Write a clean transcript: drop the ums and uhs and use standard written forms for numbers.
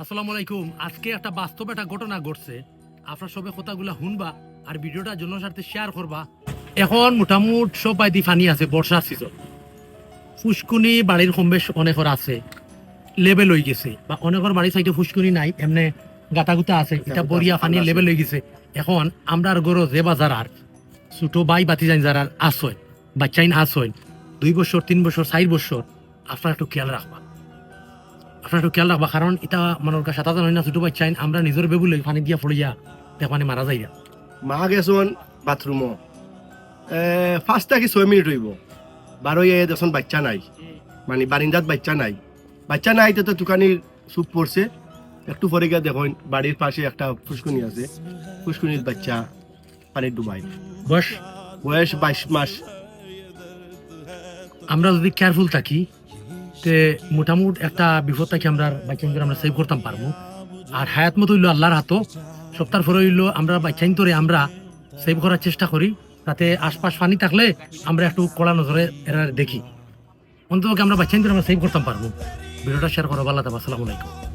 আসসালামু আলাইকুম। আজকে একটা বাস্তব একটা ঘটনা ঘটছে, আপনার সবে কথাগুলা শুনবা আর ভিডিওটা জনস্বার্থে শেয়ার করবা। এখন মোটামুট সবাই দি ফানি আছে, বর্ষার সিজন, ফুসকুনি বাড়ির কম বেশ অনেকের আছে, লেভেল হয়ে গেছে, বা অনেকের বাড়ির সাইডে ফুসকুনি নাই, এমনি গাতাগুতা আছে, এটা বরিয়া ফানি লেভেল হয়ে গেছে। এখন আমরা গরো যে বাজার আর ছোট ভাই বাতি যাই যারা আসয়, বাচ্চাইন আসয় 2 বছর 3 বছর 4 বছর, আপনারা একটু খেয়াল রাখবা, আপনার একটু খেয়াল রাখবা। কারণ এটা মনের কাছে সাঁতার হয় না, ছোট বাচ্চাইন আমরা নিজের বেবুলে পানি দিয়া পড়িয়া মানে মারা যাই। মা গেছন বাথরুমও 5 থেকে 6 মিনিট হইব, বারোই দেখুন বাচ্চা নাই, মানে বারিন্দাত বাচ্চা নাই। বাচ্চা নাই তো দোকানির চুপ পড়ছে। একটু পরে গিয়ে দেখুন বাড়ির পাশে একটা ফুসকুনি আছে, ফুসকুনির বাচ্চা পানি ডুবাই, বয়স বয়স 22 মাস। আমরা যদি কেয়ারফুল থাকি তে মোটামুট একটা বিপদ থেকে আমরা বাচ্চাইনদের আমরা সেভ করতাম পারবো। আর হায়াত মতো হইলো আল্লাহর হাতো, সপ্তাহ পরে হইলো আমরা বাচ্চাইন তোরে আমরা সেভ করার চেষ্টা করি, তাতে আশপাশ পানি থাকলে আমরা একটু কড়া নজরে এরা দেখি, অন্তত আমরা বাচ্চাইন তোরে আমরা সেভ করতাম পারবো। ভিডিওটা শেয়ার করো, ভালো থাকবে। আসসালামু আলাইকুম।